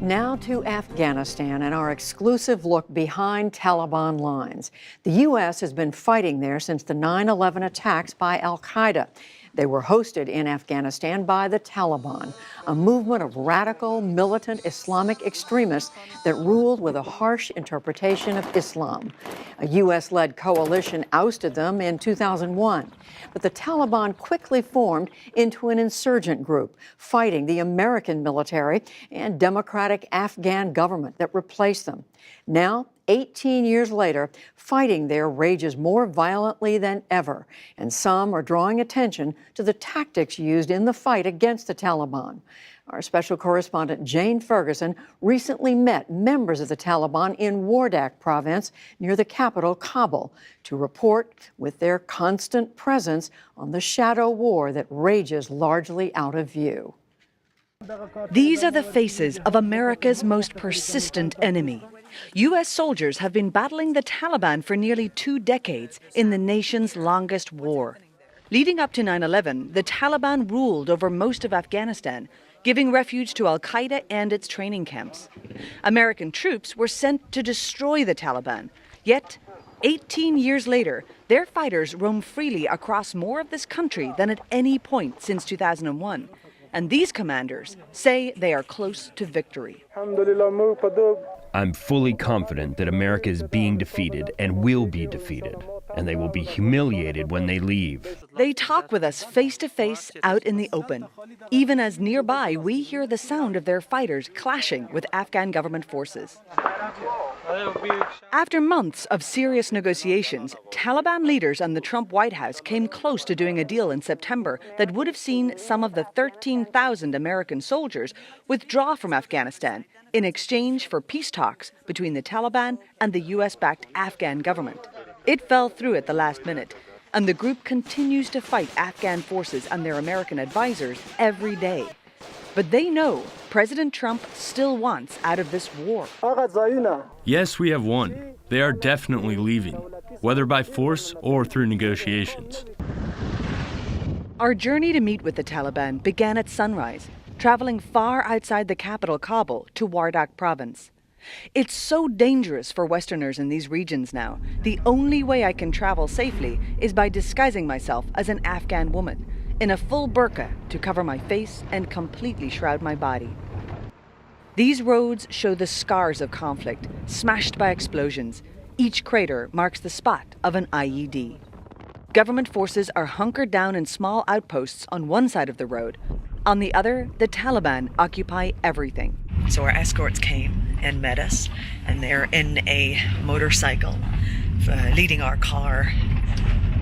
Now to Afghanistan and our exclusive look behind Taliban lines. The U.S. has been fighting there since the 9/11 attacks by al-Qaeda. They were hosted in Afghanistan by the Taliban, a movement of radical, militant Islamic extremists that ruled with a harsh interpretation of Islam. A U.S.-led coalition ousted them in 2001. But the Taliban quickly formed into an insurgent group, fighting the American military and democratic Afghan government that replaced them. Now, 18 years later, fighting there rages more violently than ever, and some are drawing attention to the tactics used in the fight against the Taliban. Our special correspondent Jane Ferguson recently met members of the Taliban in Wardak province near the capital, Kabul, to report with their constant presence on the shadow war that rages largely out of view. These are the faces of America's most persistent enemy. U.S. soldiers have been battling the Taliban for nearly 2 decades in the nation's longest war. Leading up to 9/11, the Taliban ruled over most of Afghanistan, giving refuge to al-Qaeda and its training camps. American troops were sent to destroy the Taliban. Yet, 18 years later, their fighters roam freely across more of this country than at any point since 2001. And these commanders say they are close to victory. I'm fully confident that America is being defeated and will be defeated, and they will be humiliated when they leave. They talk with us face to face out in the open, even as nearby we hear the sound of their fighters clashing with Afghan government forces. After months of serious negotiations, Taliban leaders and the Trump White House came close to doing a deal in September that would have seen some of the 13,000 American soldiers withdraw from Afghanistan in exchange for peace talks between the Taliban and the U.S.-backed Afghan government. It fell through at the last minute, and the group continues to fight Afghan forces and their American advisors every day. But they know President Trump still wants out of this war. Yes, we have won. They are definitely leaving, whether by force or through negotiations. Our journey to meet with the Taliban began at sunrise, traveling far outside the capital, Kabul, to Wardak province. It's so dangerous for Westerners in these regions now. The only way I can travel safely is by disguising myself as an Afghan woman, in a full burqa to cover my face and completely shroud my body. These roads show the scars of conflict, smashed by explosions. Each crater marks the spot of an IED. Government forces are hunkered down in small outposts on one side of the road. On the other, the Taliban occupy everything. So our escorts came and met us, and they're in a motorcycle, leading our car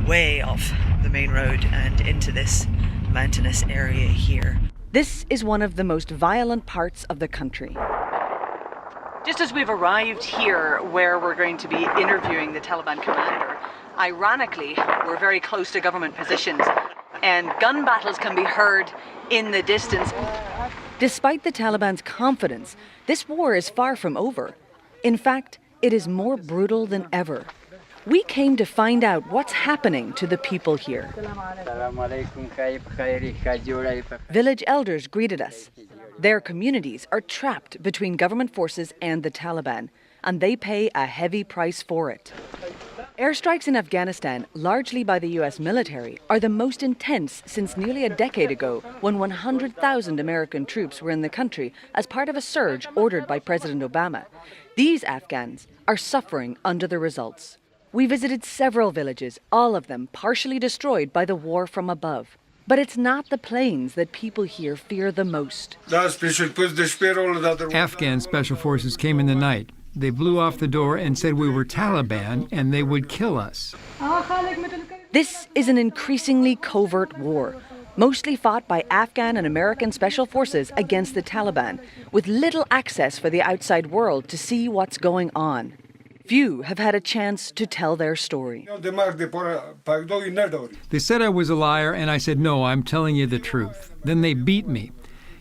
way off the main road and into this mountainous area here. This is one of the most violent parts of the country. Just as we've arrived here where we're going to be interviewing the Taliban commander, ironically, we're very close to government positions, and gun battles can be heard in the distance. Despite the Taliban's confidence, this war is far from over. In fact, it is more brutal than ever. We came to find out what's happening to the people here. Village elders greeted us. Their communities are trapped between government forces and the Taliban, and they pay a heavy price for it. Airstrikes in Afghanistan, largely by the U.S. military, are the most intense since nearly a decade ago, when 100,000 American troops were in the country as part of a surge ordered by President Obama. These Afghans are suffering under the results. We visited several villages, all of them partially destroyed by the war from above. But it's not the planes that people here fear the most. Afghan special forces came in the night. They blew off the door and said we were Taliban and they would kill us. This is an increasingly covert war, mostly fought by Afghan and American special forces against the Taliban, with little access for the outside world to see what's going on. Few have had a chance to tell their story. They said I was a liar, and I said, no, I'm telling you the truth. Then they beat me.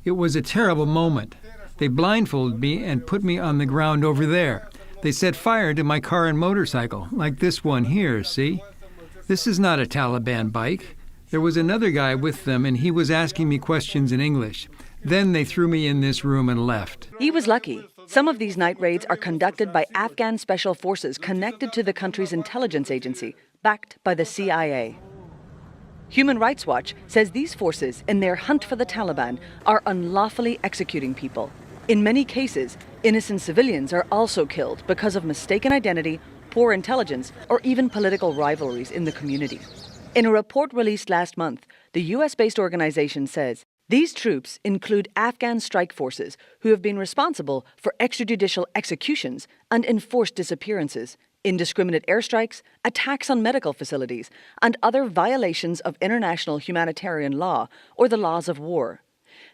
It was a terrible moment. They blindfolded me and put me on the ground over there. They set fire to my car and motorcycle, like this one here, see? This is not a Taliban bike. There was another guy with them, and he was asking me questions in English. Then they threw me in this room and left. He was lucky. Some of these night raids are conducted by Afghan special forces connected to the country's intelligence agency, backed by the CIA. Human Rights Watch says these forces, in their hunt for the Taliban, are unlawfully executing people. In many cases, innocent civilians are also killed because of mistaken identity, poor intelligence, or even political rivalries in the community. In a report released last month, the US-based organization says these troops include Afghan strike forces who have been responsible for extrajudicial executions and enforced disappearances, indiscriminate airstrikes, attacks on medical facilities, and other violations of international humanitarian law or the laws of war.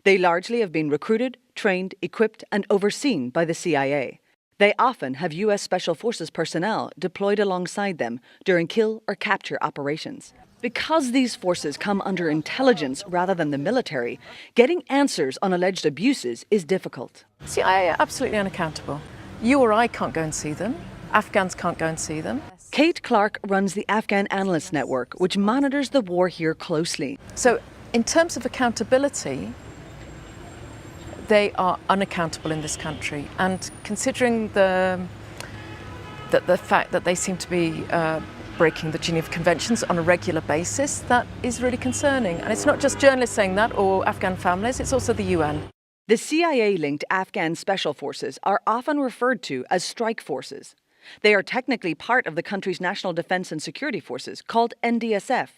They largely have been recruited, trained, equipped, and overseen by the CIA. They often have U.S. Special Forces personnel deployed alongside them during kill or capture operations. Because these forces come under intelligence rather than the military, getting answers on alleged abuses is difficult. CIA are absolutely unaccountable. You or I can't go and see them. Afghans can't go and see them. Kate Clark runs the Afghan Analyst Network, which monitors the war here closely. So in terms of accountability, they are unaccountable in this country. And considering the fact that they seem to be breaking the Geneva Conventions on a regular basis, that is really concerning. And it's not just journalists saying that or Afghan families, it's also the UN. The CIA-linked Afghan special forces are often referred to as strike forces. They are technically part of the country's National Defense and Security Forces, called NDSF,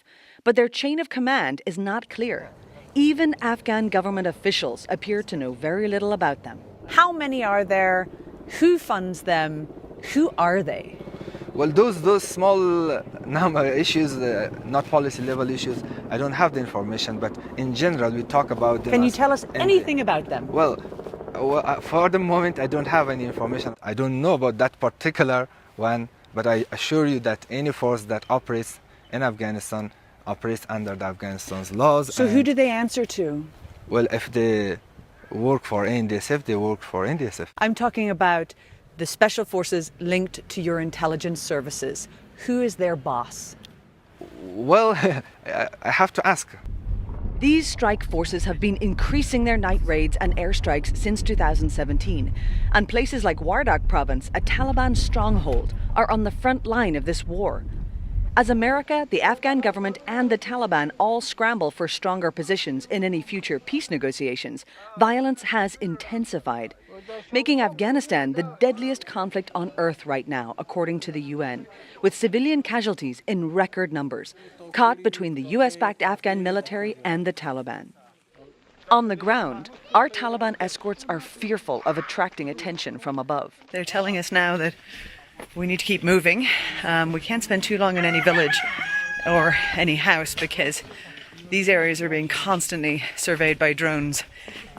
but their chain of command is not clear. Even Afghan government officials appear to know very little about them. How many are there? Who funds them? Who are they? Well, those small number issues, not policy level issues, I don't have the information, but in general we talk about them. Can you tell us anything about them? Well, for the moment I don't have any information. I don't know about that particular one, but I assure you that any force that operates in Afghanistan operates under the Afghanistan's laws. So who do they answer to? Well, if they work for NDSF, they work for NDSF. I'm talking about the special forces linked to your intelligence services. Who is their boss? Well, I have to ask. These strike forces have been increasing their night raids and airstrikes since 2017. And places like Wardak province, a Taliban stronghold, are on the front line of this war. As America, the Afghan government, and the Taliban all scramble for stronger positions in any future peace negotiations, violence has intensified, making Afghanistan the deadliest conflict on earth right now, according to the UN, with civilian casualties in record numbers, caught between the US-backed Afghan military and the Taliban. On the ground, our Taliban escorts are fearful of attracting attention from above. They're telling us now that we need to keep moving. We can't spend too long in any village or any house because these areas are being constantly surveyed by drones,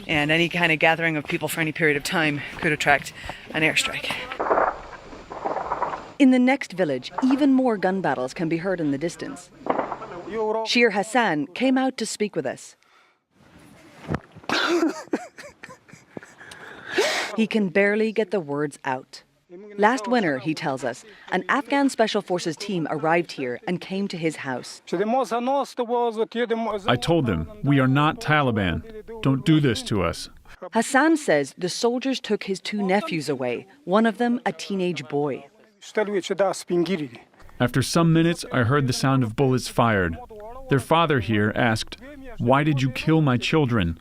and any kind of gathering of people for any period of time could attract an airstrike. In the next village, even more gun battles can be heard in the distance. Shir Hassan came out to speak with us. He can barely get the words out. Last winter, he tells us, an Afghan Special Forces team arrived here and came to his house. I told them, we are not Taliban. Don't do this to us. Hassan says the soldiers took his two nephews away, one of them a teenage boy. After some minutes, I heard the sound of bullets fired. Their father here asked, "Why did you kill my children?"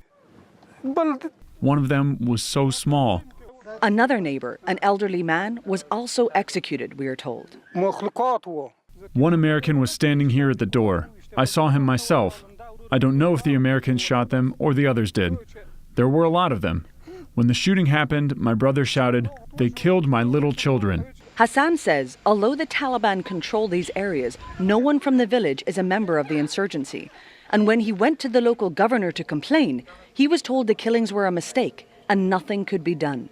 One of them was so small. Another neighbor, an elderly man, was also executed, we are told. One American was standing here at the door. I saw him myself. I don't know if the Americans shot them or the others did. There were a lot of them. When the shooting happened, my brother shouted, "They killed my little children." Hassan says, although the Taliban control these areas, no one from the village is a member of the insurgency. And when he went to the local governor to complain, he was told the killings were a mistake and nothing could be done.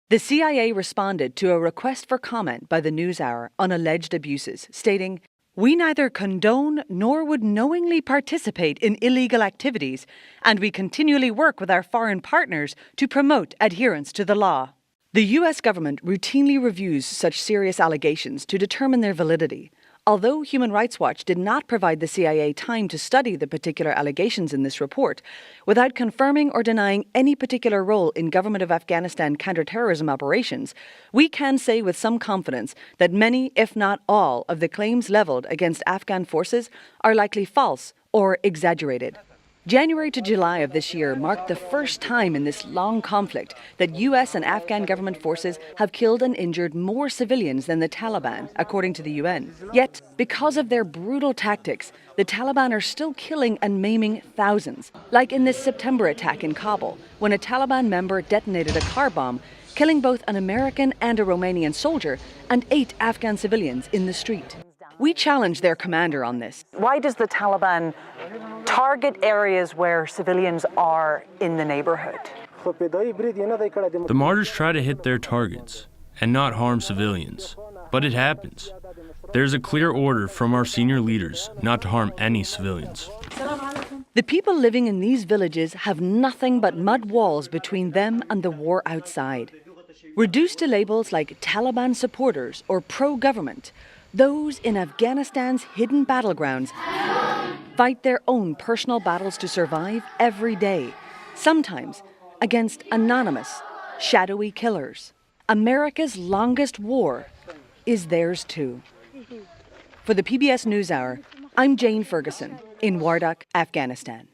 The CIA responded to a request for comment by the NewsHour on alleged abuses, stating, "We neither condone nor would knowingly participate in illegal activities, and we continually work with our foreign partners to promote adherence to the law." The U.S. government routinely reviews such serious allegations to determine their validity. Although Human Rights Watch did not provide the CIA time to study the particular allegations in this report, without confirming or denying any particular role in Government of Afghanistan counterterrorism operations, we can say with some confidence that many, if not all, of the claims leveled against Afghan forces are likely false or exaggerated. January to July of this year marked the first time in this long conflict that U.S. and Afghan government forces have killed and injured more civilians than the Taliban, according to the UN. Yet, because of their brutal tactics, the Taliban are still killing and maiming thousands, like in this September attack in Kabul, when a Taliban member detonated a car bomb, killing both an American and a Romanian soldier and 8 Afghan civilians in the street. We challenged their commander on this. Why does the Taliban target areas where civilians are in the neighborhood? The martyrs try to hit their targets and not harm civilians, but it happens. There's a clear order from our senior leaders not to harm any civilians. The people living in these villages have nothing but mud walls between them and the war outside. Reduced to labels like Taliban supporters or pro-government, those in Afghanistan's hidden battlegrounds fight their own personal battles to survive every day, sometimes against anonymous, shadowy killers. America's longest war is theirs too. For the PBS NewsHour, I'm Jane Ferguson in Wardak, Afghanistan.